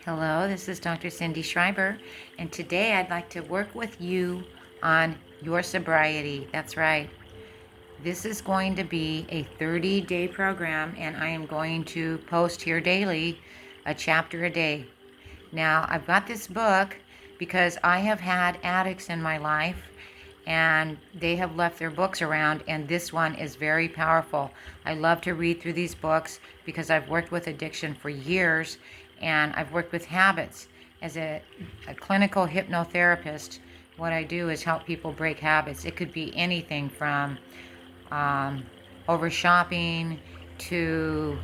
Hello, this is Dr. Cindy Schreiber, and today I'd like to work with you on your sobriety. That's right. This is going to be a 30-day program, and I am going to post here daily a chapter a day. Now, I've got this book because I have had addicts in my life, and they have left their books around, and this one is very powerful. I love to read through these books because I've worked with addiction for years, and I've worked with habits. As a clinical hypnotherapist, what I do is help people break habits. It could be anything from over shopping to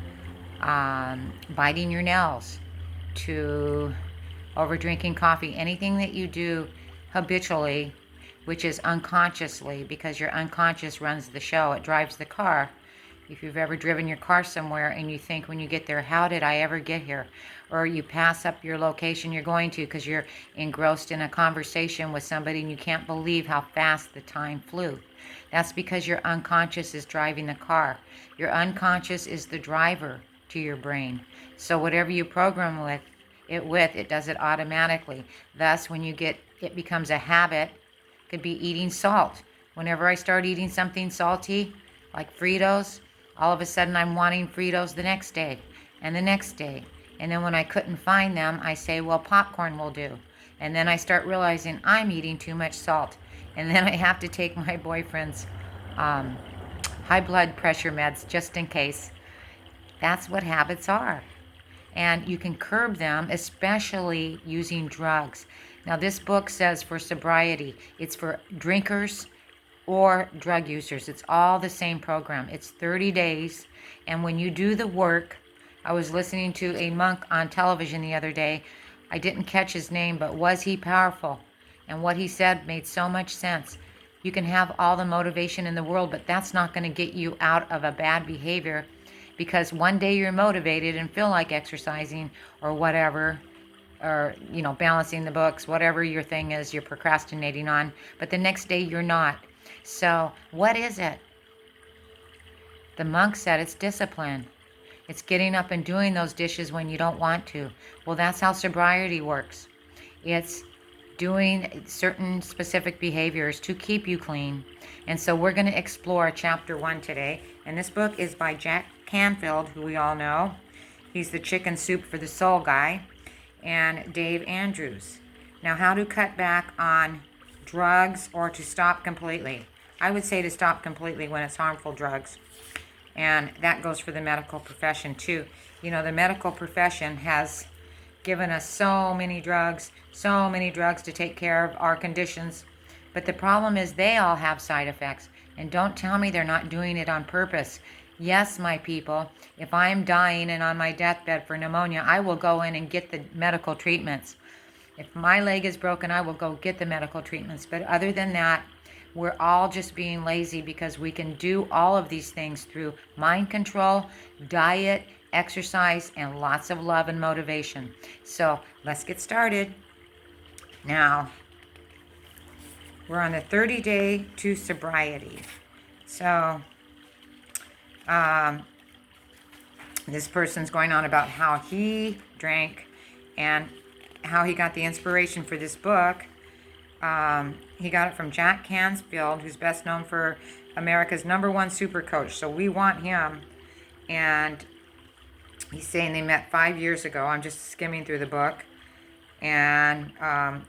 biting your nails to over drinking coffee. Anything that you do habitually, which is unconsciously, because your unconscious runs the show, it drives the car. If you've ever driven your car somewhere and you think when you get there, how did I ever get here? Or you pass up your location you're going to because you're engrossed in a conversation with somebody and you can't believe how fast the time flew. That's because your unconscious is driving the car. Your unconscious is the driver to your brain. So whatever you program it does it automatically. Thus, when it becomes a habit. Could be eating salt. Whenever I start eating something salty, like Fritos, all of a sudden I'm wanting Fritos the next day and the next day. And then when I couldn't find them, I say, well, popcorn will do. And then I start realizing I'm eating too much salt. And then I have to take my boyfriend's high blood pressure meds just in case. That's what habits are. And you can curb them, especially using drugs. Now, this book says for sobriety, it's for drinkers or drug users. It's all the same program. It's 30 days. And when you do the work, I was listening to a monk on television the other day. I didn't catch his name, but was he powerful? And what he said made so much sense. You can have all the motivation in the world, but that's not going to get you out of a bad behavior, because one day you're motivated and feel like exercising or whatever, or balancing the books, whatever your thing is you're procrastinating on, but the next day you're not. So what is it? The monk said it's discipline. It's getting up and doing those dishes when you don't want to. Well, that's how sobriety works. It's doing certain specific behaviors to keep you clean. And so we're going to explore chapter 1 today. And this book is by Jack Canfield, who we all know. He's the chicken soup for the soul guy. And Dave Andrews. Now, how to cut back on drugs or to stop completely. I would say to stop completely when it's harmful drugs. And that goes for the medical profession too. The medical profession has given us so many drugs to take care of our conditions. But the problem is they all have side effects. And don't tell me they're not doing it on purpose. Yes, my people, if I am dying and on my deathbed for pneumonia, I will go in and get the medical treatments. If my leg is broken, I will go get the medical treatments. But other than that, we're all just being lazy because we can do all of these things through mind control, diet, exercise, and lots of love and motivation. So let's get started. Now, we're on the 30-day to sobriety. So this person's going on about how he drank and how he got the inspiration for this book. He got it from Jack Canfield, who's best known for America's #1 super coach. So we want him. And he's saying they met 5 years ago. I'm just skimming through the book. And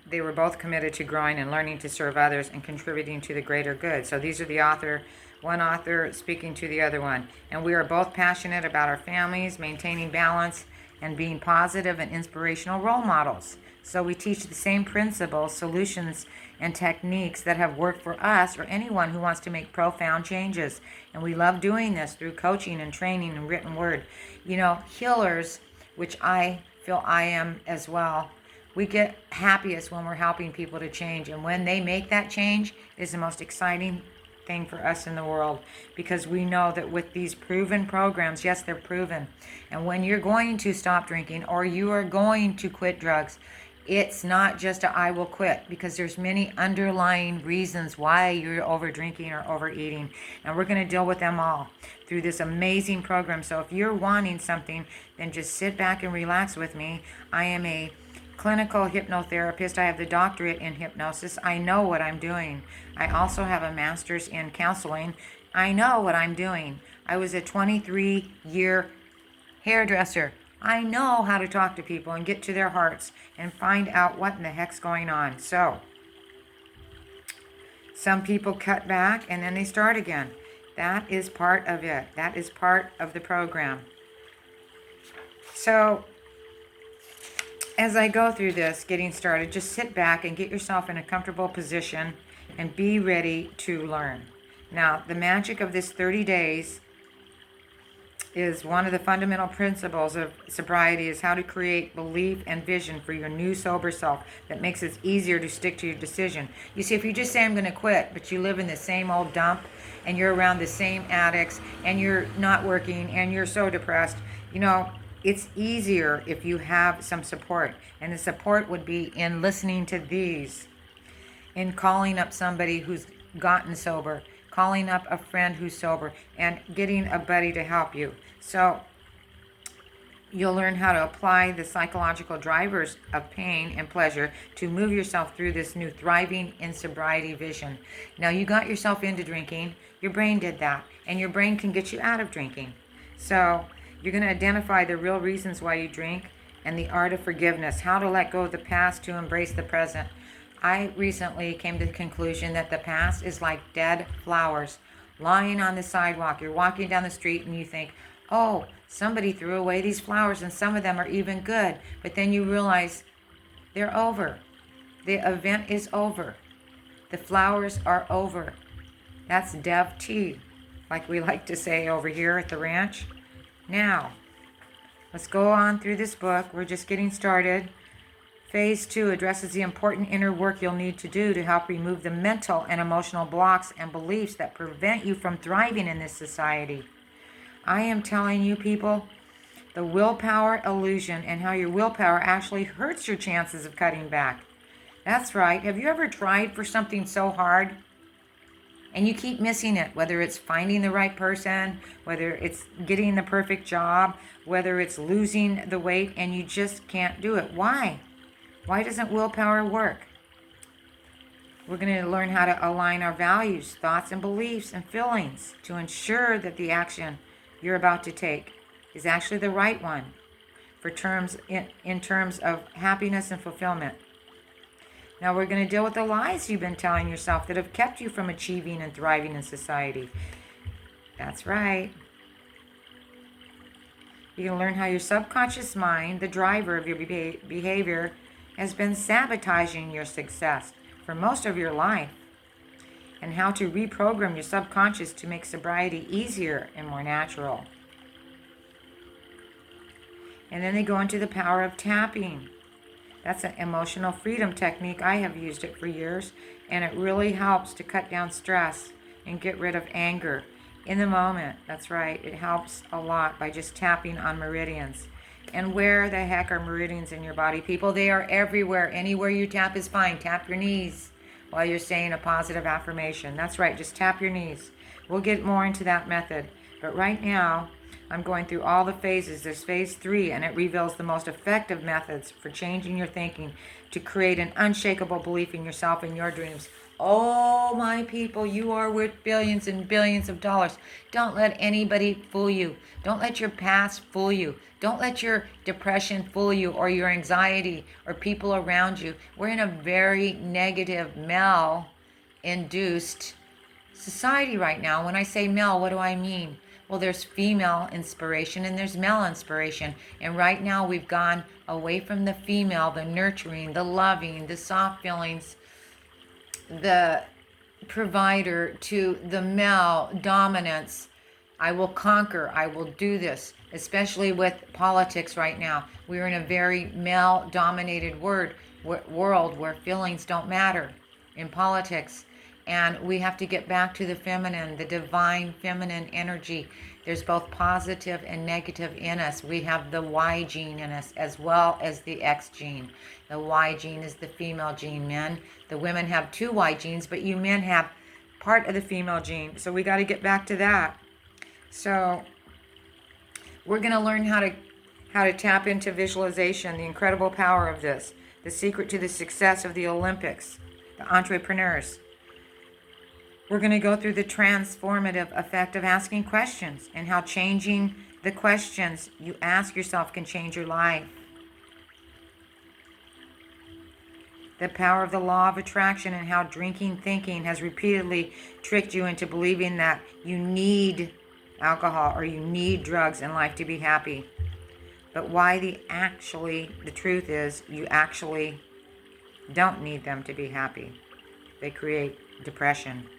they were both committed to growing and learning to serve others and contributing to the greater good. So these are the one author speaking to the other one. And we are both passionate about our families, maintaining balance, and being positive and inspirational role models. So we teach the same principles, solutions, and techniques that have worked for us or anyone who wants to make profound changes. And we love doing this through coaching and training and written word. Healers, which I feel I am as well, we get happiest when we're helping people to change. And when they make that change is the most exciting thing for us in the world, because we know that with these proven programs, yes, they're proven. And when you're going to stop drinking or you are going to quit drugs, It's not just a I will quit, because there's many underlying reasons why you're over drinking or overeating, and we're going to deal with them all through this amazing program. So if you're wanting something, then just sit back and relax with me. I am a clinical hypnotherapist. I have the doctorate in hypnosis. I know what I'm doing. I also have a master's in counseling. I know what I'm doing. I was a 23-year hairdresser. I know how to talk to people and get to their hearts and find out what in the heck's going on. So, some people cut back and then they start again. That is part of it. That is part of the program. So, as I go through this, getting started, just sit back and get yourself in a comfortable position and be ready to learn. Now, the magic of this 30 days is one of the fundamental principles of sobriety is how to create belief and vision for your new sober self that makes it easier to stick to your decision. You see, if you just say I'm going to quit, but you live in the same old dump and you're around the same addicts and you're not working and you're so depressed, it's easier if you have some support. And the support would be in listening to these, in calling up somebody who's gotten sober, calling up a friend who's sober, and getting a buddy to help you. So you'll learn how to apply the psychological drivers of pain and pleasure to move yourself through this new thriving in sobriety vision. Now, you got yourself into drinking. Your brain did that, and your brain can get you out of drinking. So you're going to identify the real reasons why you drink and the art of forgiveness, how to let go of the past to embrace the present. I recently came to the conclusion that the past is like dead flowers lying on the sidewalk. You're walking down the street and you think, oh, somebody threw away these flowers and some of them are even good. But then you realize they're over. The event is over. The flowers are over. That's Dev T, like we like to say over here at the ranch. Now, let's go on through this book. We're just getting started. Phase 2 addresses the important inner work you'll need to do to help remove the mental and emotional blocks and beliefs that prevent you from thriving in this society. I am telling you, people, the willpower illusion and how your willpower actually hurts your chances of cutting back. That's right. Have you ever tried for something so hard and you keep missing it, whether it's finding the right person, whether it's getting the perfect job, whether it's losing the weight, and you just can't do it? Why? Why doesn't willpower work? We're going to learn how to align our values, thoughts, and beliefs and feelings to ensure that the action you're about to take is actually the right one for in terms of happiness and fulfillment. Now we're going to deal with the lies you've been telling yourself that have kept you from achieving and thriving in society. That's right. You're going to learn how your subconscious mind, the driver of your behavior, has been sabotaging your success for most of your life, and how to reprogram your subconscious to make sobriety easier and more natural. And then they go into the power of tapping. That's an emotional freedom technique. I have used it for years, and it really helps to cut down stress and get rid of anger in the moment. That's right. It helps a lot by just tapping on meridians. And where the heck are meridians in your body, people? They are everywhere. Anywhere you tap is fine. Tap your knees while you're saying a positive affirmation. That's right. Just tap your knees. We'll get more into that method. But right now, I'm going through all the phases. There's phase 3, and it reveals the most effective methods for changing your thinking to create an unshakable belief in yourself and your dreams. Oh, my people, you are worth billions and billions of dollars. Don't let anybody fool you. Don't let your past fool you. Don't let your depression fool you, or your anxiety, or people around you. We're in a very negative, male-induced society right now. When I say male, what do I mean? Well, there's female inspiration and there's male inspiration. And right now we've gone away from the female, the nurturing, the loving, the soft feelings, the provider, to the male dominance. I will conquer. I will do this, especially with politics right now. We're in a very male-dominated world where feelings don't matter in politics. And we have to get back to the feminine, the divine feminine energy. There's both positive and negative in us. We have the Y gene in us as well as the X gene. The Y gene is the female gene, men. The women have two Y genes, but you men have part of the female gene. So we got to get back to that. So we're going to learn how to tap into visualization, the incredible power of this, the secret to the success of the Olympics, the entrepreneurs. We're going to go through the transformative effect of asking questions and how changing the questions you ask yourself can change your life. The power of the law of attraction and how drinking thinking has repeatedly tricked you into believing that you need alcohol or you need drugs in life to be happy. But why the truth is you actually don't need them to be happy. They create depression.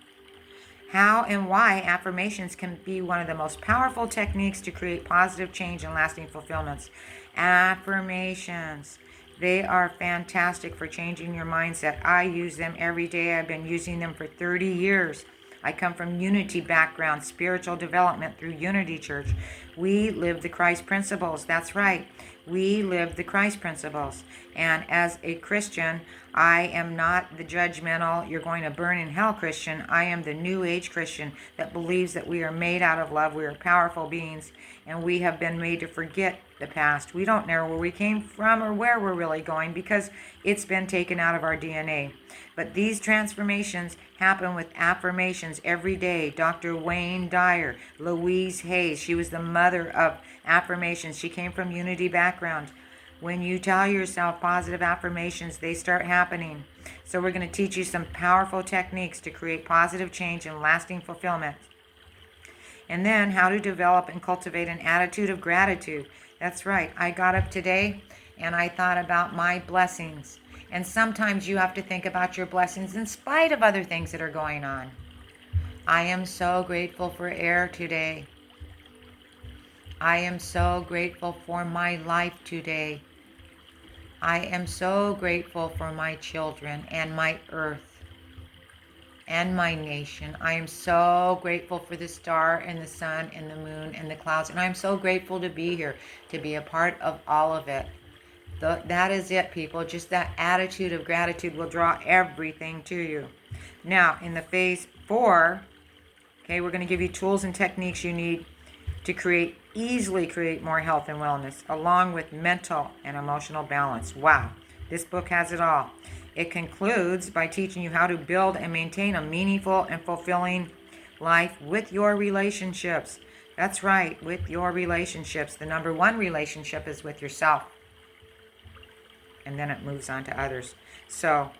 How and why affirmations can be one of the most powerful techniques to create positive change and lasting fulfillments. Affirmations. They are fantastic for changing your mindset. I use them every day. I've been using them for 30 years. I come from Unity background, spiritual development through Unity Church. We live the Christ principles. That's right. We live the Christ principles. And as a Christian, I am not the judgmental, you're going to burn in hell Christian. I am the New Age Christian that believes that we are made out of love. We are powerful beings, and we have been made to forget the past. We don't know where we came from or where we're really going because it's been taken out of our DNA. But these transformations happen with affirmations every day. Dr. Wayne Dyer, Louise Hayes, she was the mother of affirmations. She came from Unity background. When you tell yourself positive affirmations, they start happening. So we're going to teach you some powerful techniques to create positive change and lasting fulfillment. And then how to develop and cultivate an attitude of gratitude. That's right. I got up today and I thought about my blessings. And sometimes you have to think about your blessings in spite of other things that are going on. I am so grateful for air today. I am so grateful for my life today. I am so grateful for my children and my earth and my nation. I am so grateful for the star and the sun and the moon and the clouds. And I'm so grateful to be here, to be a part of all of it. That is it, people. Just that attitude of gratitude will draw everything to you. Now, in the phase 4, okay, we're going to give you tools and techniques you need to easily create more health and wellness, along with mental and emotional balance. Wow, this book has it all. It concludes by teaching you how to build and maintain a meaningful and fulfilling life with your relationships. That's right, with your relationships. The number one relationship is with yourself. And then it moves on to others. So,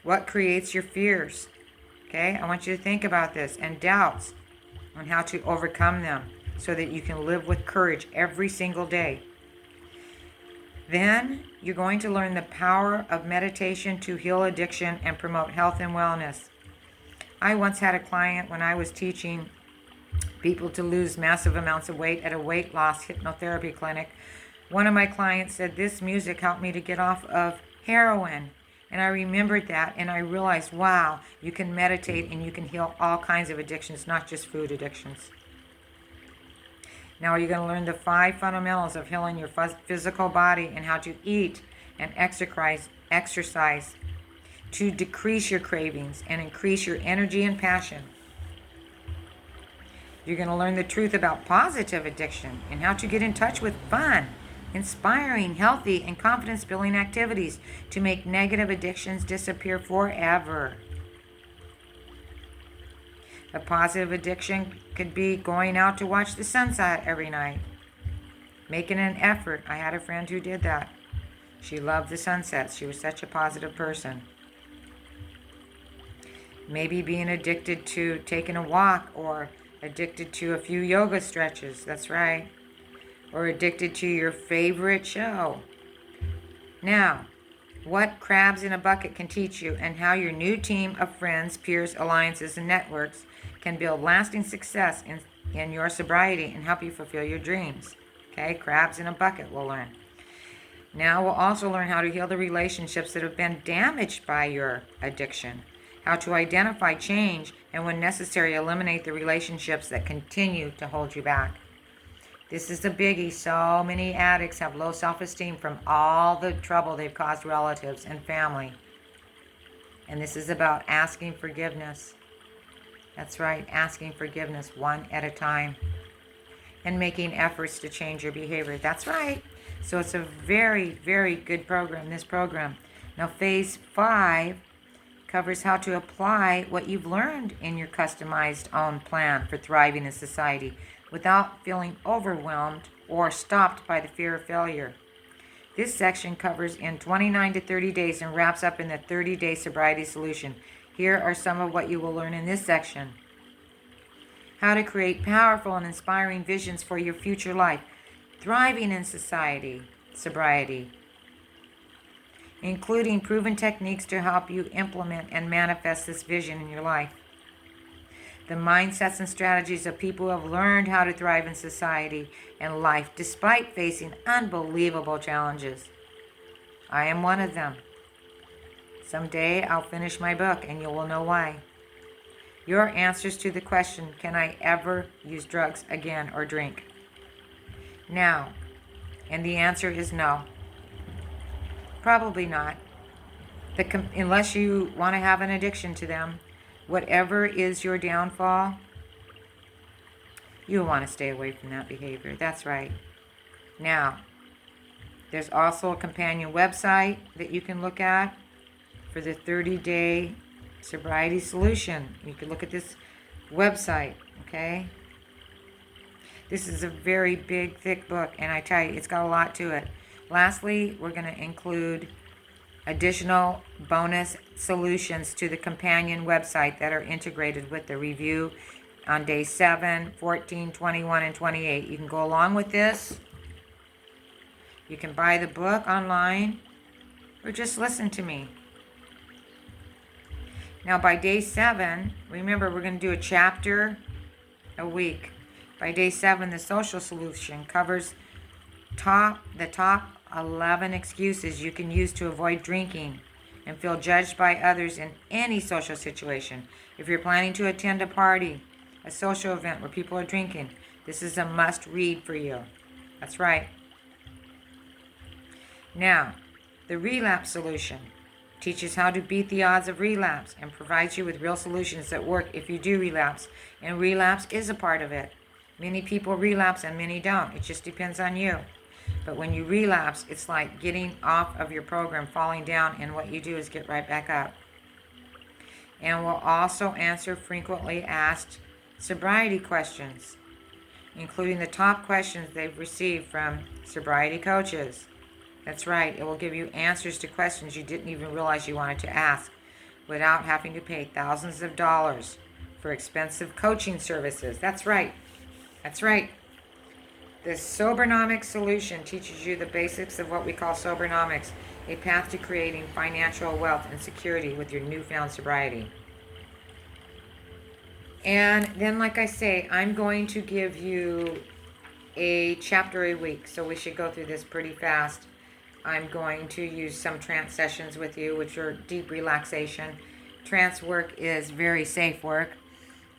what creates your fears? Okay, I want you to think about this, and doubts on how to overcome them so that you can live with courage every single day. Then you're going to learn the power of meditation to heal addiction and promote health and wellness. I once had a client when I was teaching people to lose massive amounts of weight at a weight loss hypnotherapy clinic. One of my clients said, "This music helped me to get off of heroin." And I remembered that, and I realized, wow, you can meditate and you can heal all kinds of addictions, not just food addictions. Now you're going to learn the 5 fundamentals of healing your physical body and how to eat and exercise to decrease your cravings and increase your energy and passion. You're going to learn the truth about positive addiction and how to get in touch with fun, inspiring, healthy, and confidence-building activities to make negative addictions disappear forever. A positive addiction could be going out to watch the sunset every night, making an effort. I had a friend who did that. She loved the sunsets. She was such a positive person. Maybe being addicted to taking a walk, or addicted to a few yoga stretches. That's right. Or addicted to your favorite show. Now, what Crabs in a Bucket can teach you, and how your new team of friends, peers, alliances, and networks can build lasting success in your sobriety and help you fulfill your dreams. Okay, Crabs in a Bucket we'll learn. Now we'll also learn how to heal the relationships that have been damaged by your addiction, how to identify change, and when necessary, eliminate the relationships that continue to hold you back. This is a biggie. So many addicts have low self-esteem from all the trouble they've caused relatives and family. And this is about asking forgiveness. That's right, asking forgiveness one at a time. And making efforts to change your behavior. That's right. So it's a very, very good program, this program. Now, phase 5 covers how to apply what you've learned in your customized own plan for thriving in society without feeling overwhelmed or stopped by the fear of failure. This section covers in 29 to 30 days and wraps up in the 30-day sobriety solution. Here are some of what you will learn in this section. How to create powerful and inspiring visions for your future life, thriving in society, sobriety, including proven techniques to help you implement and manifest this vision in your life. The mindsets and strategies of people who have learned how to thrive in society and life despite facing unbelievable challenges. I am one of them. Someday I'll finish my book and you will know why. Your answers to the question, can I ever use drugs again or drink? Now, and the answer is no. Probably not. Unless you want to have an addiction to them, whatever is your downfall, you'll want to stay away from that behavior. That's right. Now, there's also a companion website that you can look at for the 30-day sobriety solution. You can look at this website, okay? This is a very big, thick book, and I tell you, it's got a lot to it. Lastly, we're going to include additional bonus solutions to the companion website that are integrated with the review on day 7, 14, 21, and 28. You can go along with this. You can buy the book online or just listen to me. Now, by day 7, remember, we're going to do a chapter a week. By day 7, the social solution covers the top 11 excuses you can use to avoid drinking and feel judged by others in any social situation. If you're planning to attend a party, a social event where people are drinking, this is a must-read for you. That's right. Now, the relapse solution teaches how to beat the odds of relapse and provides you with real solutions that work if you do relapse. And relapse is a part of it. Many people relapse and many don't. It just depends on you. But when you relapse, it's like getting off of your program, falling down, and what you do is get right back up. And we'll also answer frequently asked sobriety questions, including the top questions they've received from sobriety coaches. That's right, it will give you answers to questions you didn't even realize you wanted to ask without having to pay thousands of dollars for expensive coaching services. That's right. That's right. The Sobernomics solution teaches you the basics of what we call Sobernomics, a path to creating financial wealth and security with your newfound sobriety. And then, like I say, I'm going to give you a chapter a week, so we should go through this pretty fast. I'm going to use some trance sessions with you, which are deep relaxation. Trance work is very safe work.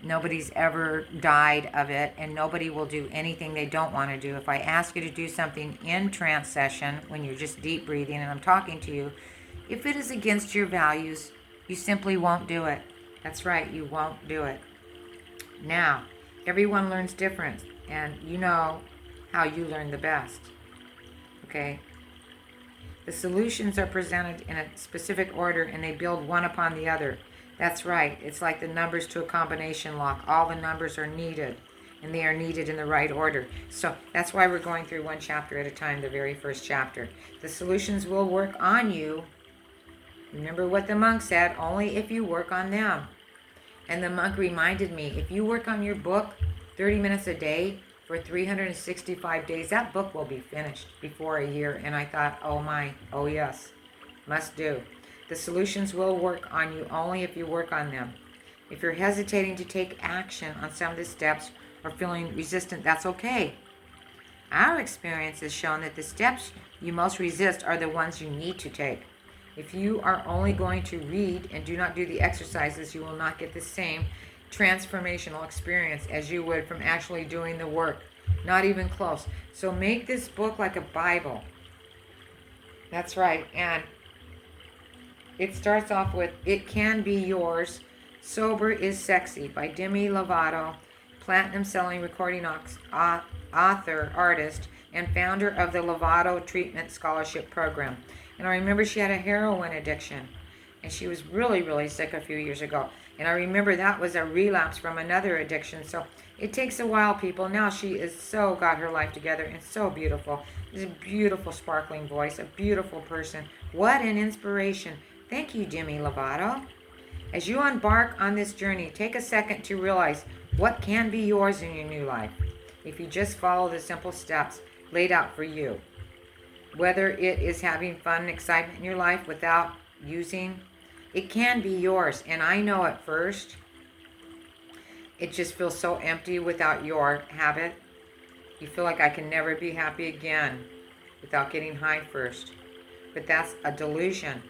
Nobody's ever died of it, and nobody will do anything they don't want to do. If I ask you to do something in trance session, when you're just deep breathing and I'm talking to you, if it is against your values, you simply won't do it. That's right, you won't do it. Now, everyone learns different, and you know how you learn the best. Okay? The solutions are presented in a specific order, and they build one upon the other. That's right. It's like the numbers to a combination lock. All the numbers are needed, and they are needed in the right order. So that's why we're going through one chapter at a time, the very first chapter. The solutions will work on you. Remember what the monk said, only if you work on them. And the monk reminded me, if you work on your book 30 minutes a day for 365 days, that book will be finished before a year. And I thought, oh my, oh yes, must do. The solutions will work on you only if you work on them. If you're hesitating to take action on some of the steps or feeling resistant, that's okay. Our experience has shown that the steps you most resist are the ones you need to take. If you are only going to read and do not do the exercises, you will not get the same transformational experience as you would from actually doing the work Not even close. So make this book like a Bible. That's right. And it starts off with It Can Be Yours. Sober is Sexy by Demi Lovato, platinum-selling recording author, artist, and founder of the Lovato Treatment Scholarship Program. And I remember she had a heroin addiction, and she was really, really sick a few years ago. And I remember that was a relapse from another addiction. So it takes a while, people. Now she is so got her life together and so beautiful. She's a beautiful, sparkling voice, a beautiful person. What an inspiration. Thank you, Demi Lovato. As you embark on this journey, take a second to realize what can be yours in your new life if you just follow the simple steps laid out for you. Whether it is having fun and excitement in your life without using, it can be yours. And I know at first, it just feels so empty without your habit. You feel like I can never be happy again without getting high first. But that's a delusion.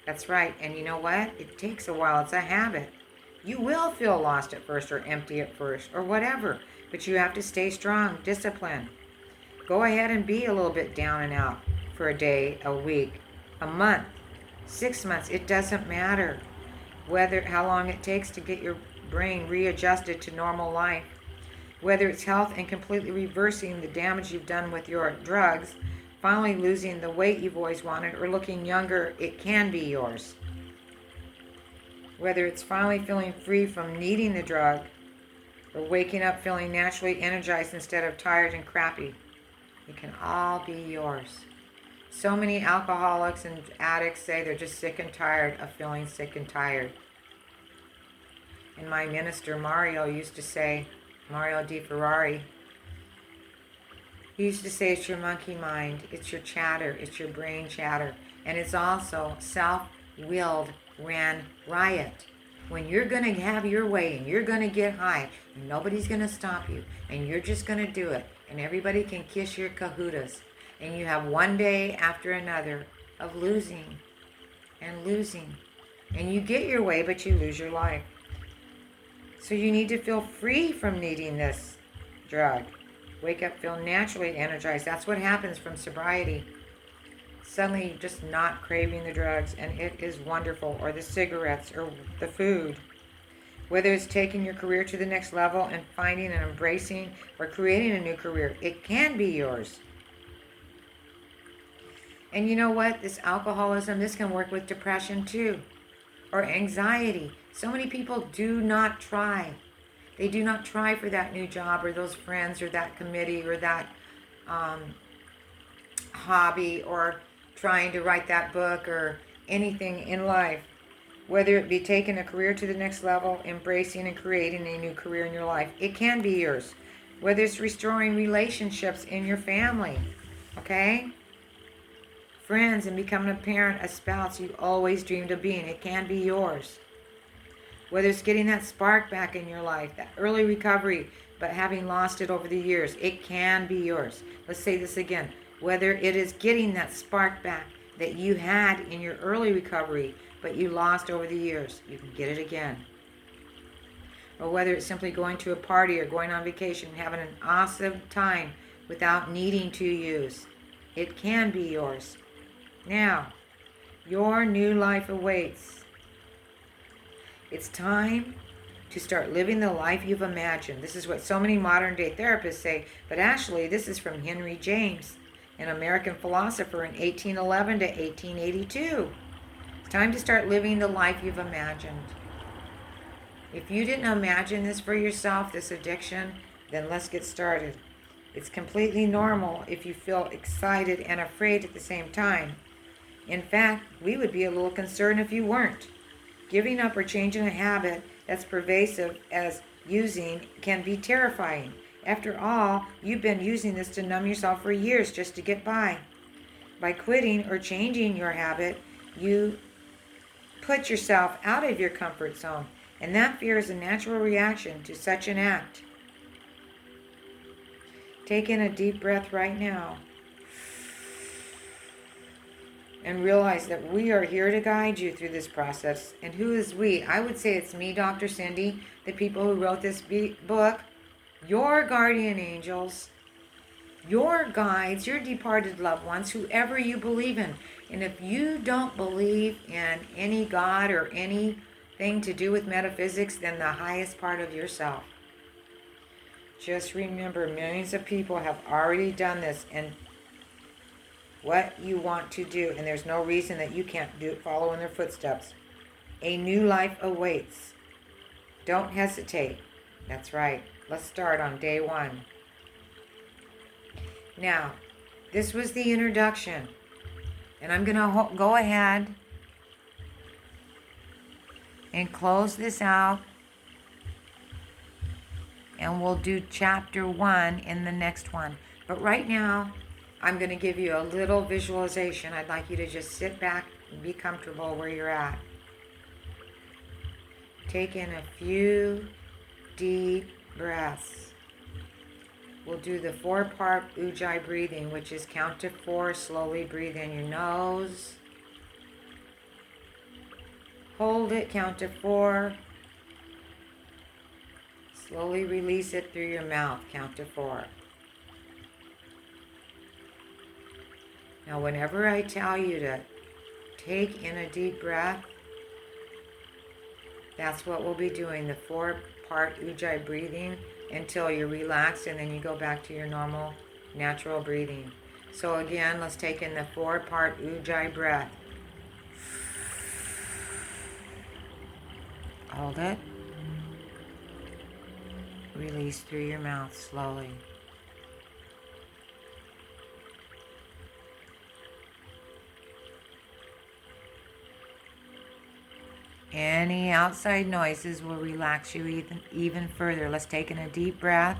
That's right. And you know what? It takes a while. It's a habit. You will feel lost at first or empty at first or whatever. But you have to stay strong, disciplined. Go ahead and be a little bit down and out for a day, a week, a month, 6 months. It doesn't matter how long it takes to get your brain readjusted to normal life. Whether it's health and completely reversing the damage you've done with your drugs, finally losing the weight you've always wanted, or looking younger, it can be yours. Whether it's finally feeling free from needing the drug, or waking up feeling naturally energized instead of tired and crappy, it can all be yours. So many alcoholics and addicts say they're just sick and tired of feeling sick and tired. And my minister Mario used to say, Mario Di Ferrari, he used to say it's your monkey mind, it's your chatter, it's your brain chatter, and it's also self-willed ran riot. When you're going to have your way and you're going to get high, and nobody's going to stop you, and you're just going to do it, and everybody can kiss your kahutas, and you have one day after another of losing and losing, and you get your way, but you lose your life. So you need to feel free from needing this drug. Wake up, feel naturally energized. That's what happens from sobriety. Suddenly you're just not craving the drugs, and it is wonderful, or the cigarettes, or the food. Whether it's taking your career to the next level and finding and embracing or creating a new career, it can be yours. And you know what? This alcoholism, this can work with depression too, or anxiety. So many people do not try. They do not try for that new job or those friends or that committee or that hobby or trying to write that book or anything in life. Whether it be taking a career to the next level, embracing and creating a new career in your life, it can be yours. Whether it's restoring relationships in your family, okay? Friends, and becoming a parent, a spouse you always dreamed of being, it can be yours. Whether it's getting that spark back in your life, that early recovery, but having lost it over the years, it can be yours. Let's say this again. Whether it is getting that spark back that you had in your early recovery, but you lost over the years, you can get it again. Or whether it's simply going to a party or going on vacation, having an awesome time without needing to use, it can be yours. Now, your new life awaits. It's time to start living the life you've imagined. This is what so many modern day therapists say, but actually this is from Henry James, an American philosopher in 1811 to 1882. It's time to start living the life you've imagined. If you didn't imagine this for yourself, this addiction, then let's get started. It's completely normal if you feel excited and afraid at the same time. In fact, we would be a little concerned if you weren't. Giving up or changing a habit that's pervasive as using can be terrifying. After all, you've been using this to numb yourself for years just to get by. By quitting or changing your habit, you put yourself out of your comfort zone, and that fear is a natural reaction to such an act. Take in a deep breath right now and realize that we are here to guide you through this process. And who is we? I would say it's me, Dr. Cindy, the people who wrote this book, your guardian angels, your guides, your departed loved ones, whoever you believe in. And if you don't believe in any God or anything to do with metaphysics, then the highest part of yourself. Just remember, millions of people have already done this, and what you want to do, and there's no reason that you can't follow in their footsteps. A new life awaits. Don't hesitate. That's right. Let's start on day 1. Now, this was the introduction, and I'm going to go ahead and close this out, and we'll do chapter 1 in the next one. But right now, I'm going to give you a little visualization. I'd like you to just sit back and be comfortable where you're at. Take in a few deep breaths. We'll do the 4-part Ujjayi breathing, which is count to 4. Slowly breathe in your nose. Hold it, count to 4. Slowly release it through your mouth, count to 4. Now, whenever I tell you to take in a deep breath, that's what we'll be doing, the 4-part Ujjayi breathing, until you're relaxed, and then you go back to your normal, natural breathing. So again, let's take in the 4-part Ujjayi breath. Hold it. Release through your mouth slowly. Any outside noises will relax you even further. Let's take in a deep breath.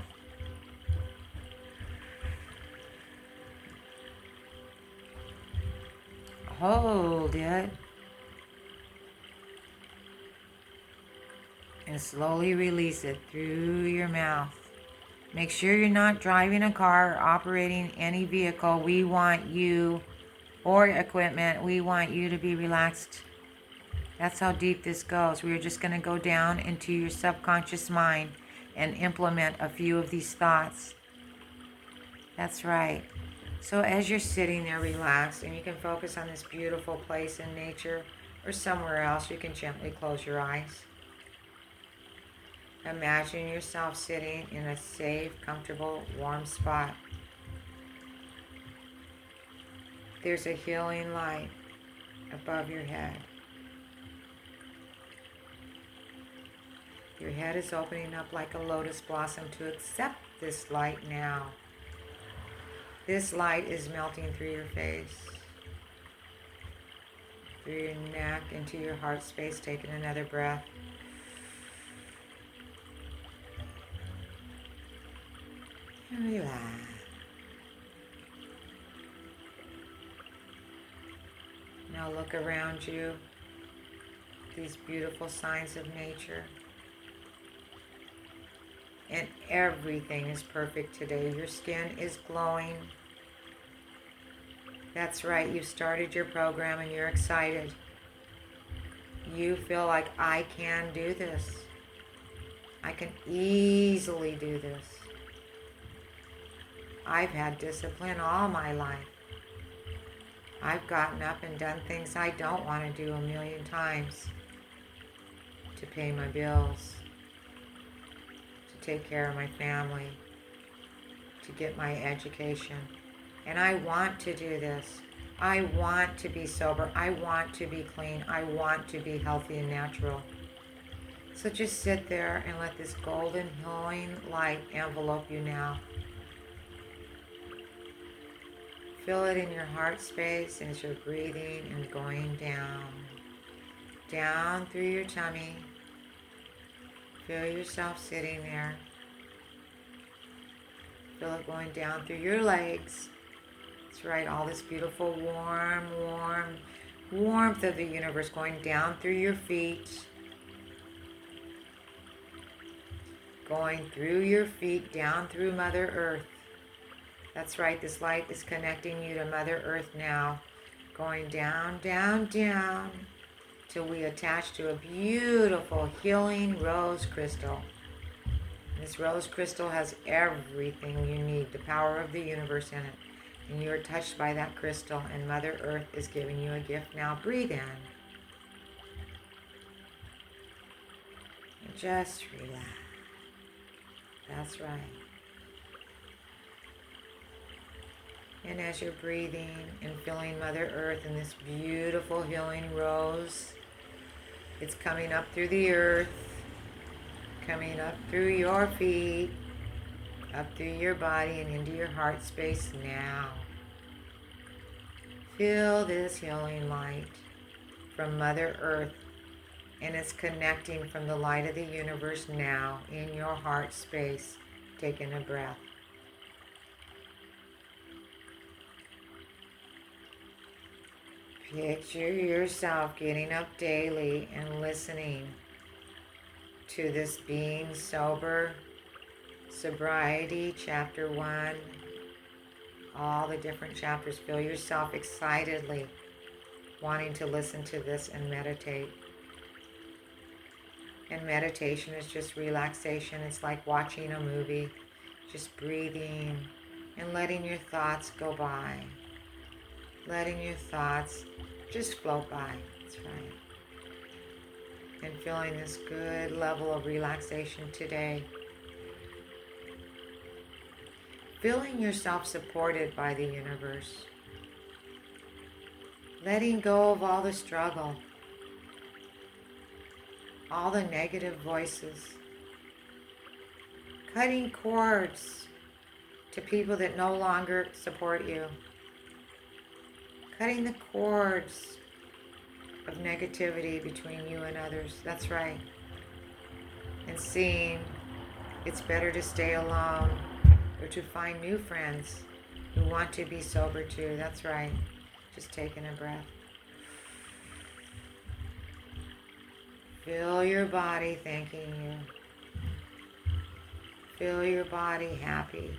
Hold it. And slowly release it through your mouth. Make sure you're not driving a car or operating any vehicle. We want you, or equipment, we want you to be relaxed. That's how deep this goes. We're just going to go down into your subconscious mind and implement a few of these thoughts. That's right. So as you're sitting there relaxed, and you can focus on this beautiful place in nature or somewhere else, you can gently close your eyes. Imagine yourself sitting in a safe, comfortable, warm spot. There's a healing light above your head. Your head is opening up like a lotus blossom to accept this light now. This light is melting through your face, through your neck, into your heart space. Taking another breath. And relax. Now look around you, these beautiful signs of nature. And everything is perfect today. Your skin is glowing. That's right, you've started your program and you're excited. You feel like, I can do this. I can easily do this. I've had discipline all my life. I've gotten up and done things I don't want to do 1,000,000 times to pay my bills, to take care of my family, to get my education. And I want to do this. I want to be sober. I want to be clean. I want to be healthy and natural. So just sit there and let this golden healing light envelope you now. Feel it in your heart space as you're breathing and going down. Down through your tummy. Feel yourself sitting there. Feel it going down through your legs. That's right, all this beautiful warmth of the universe going down through your feet. Going through your feet, down through Mother Earth. That's right, this light is connecting you to Mother Earth now. Going down, down, down, till we attach to a beautiful healing rose crystal. This rose crystal has everything you need, the power of the universe in it. And you are touched by that crystal, and Mother Earth is giving you a gift now. Breathe in. And just relax. That's right. And as you're breathing and feeling Mother Earth in this beautiful healing rose, it's coming up through the earth, coming up through your feet, up through your body and into your heart space now. Feel this healing light from Mother Earth, and it's connecting from the light of the universe now in your heart space. Taking a breath. Picture yourself getting up daily and listening to this Being Sober, Sobriety, Chapter 1, all the different chapters. Feel yourself excitedly wanting to listen to this and meditate. And meditation is just relaxation. It's like watching a movie, just breathing and letting your thoughts go by. Letting your thoughts just float by. That's right. And feeling this good level of relaxation today. Feeling yourself supported by the universe. Letting go of all the struggle. All the negative voices. Cutting cords to people that no longer support you. Cutting the cords of negativity between you and others. That's right. And seeing it's better to stay alone or to find new friends who want to be sober too. That's right. Just taking a breath. Feel your body thanking you. Feel your body happy.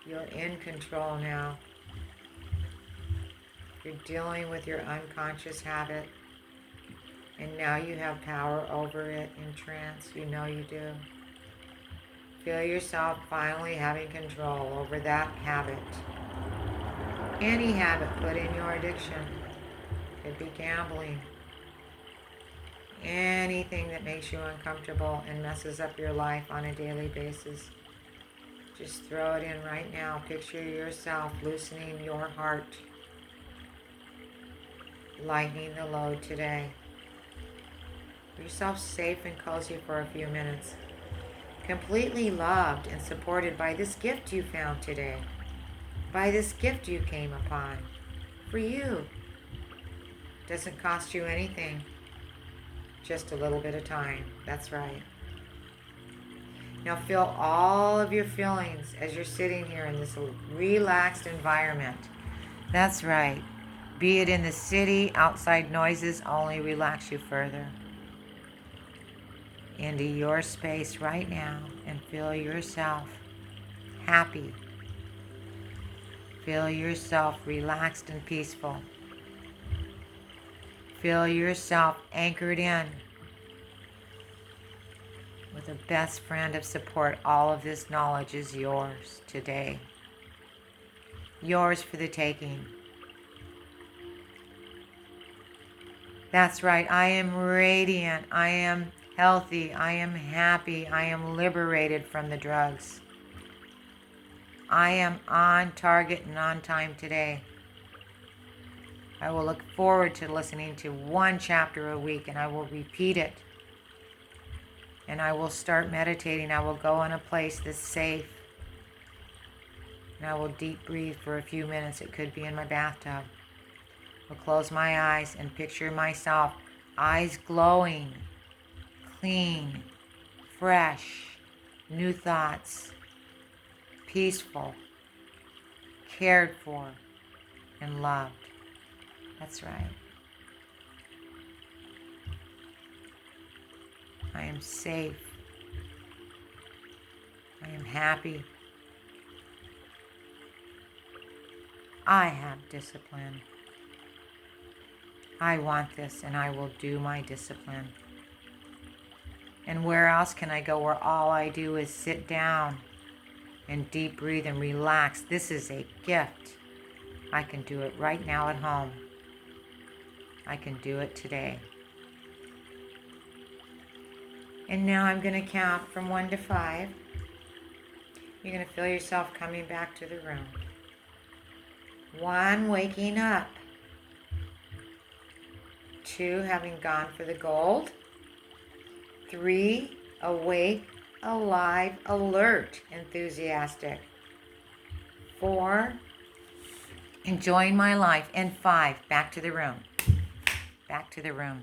You're in control now. You're dealing with your unconscious habit, and now you have power over it in trance. You know you do. Feel yourself finally having control over that habit. Any habit put in your addiction. Could be gambling. Anything that makes you uncomfortable and messes up your life on a daily basis. Just throw it in right now. Picture yourself loosening your heart. Lightening the load today. Keep yourself safe and cozy for a few minutes. Completely loved and supported by this gift you found today. By this gift you came upon. For you. Doesn't cost you anything. Just a little bit of time. That's right. Now feel all of your feelings as you're sitting here in this relaxed environment. That's right. Be it in the city, outside noises only relax you further. Into your space right now and feel yourself happy. Feel yourself relaxed and peaceful. Feel yourself anchored in with a best friend of support. All of this knowledge is yours today. Yours for the taking. That's right. I am radiant. I am healthy. I am happy. I am liberated from the drugs. I am on target and on time today. I will look forward to listening to one chapter a week, and I will repeat it. And I will start meditating. I will go in a place that's safe. And I will deep breathe for a few minutes. It could be in my bathtub. I'll close my eyes and picture myself, eyes glowing, clean, fresh, new thoughts, peaceful, cared for, and loved. That's right. I am safe. I am happy. I have discipline. I want this, and I will do my discipline. And where else can I go where all I do is sit down and deep breathe and relax? This is a gift. I can do it right now at home. I can do it today. And now I'm going to count from 1 to 5. You're going to feel yourself coming back to the room. 1, waking up. 2, having gone for the gold. 3, awake, alive, alert, enthusiastic. 4, enjoying my life. And 5, back to the room. Back to the room.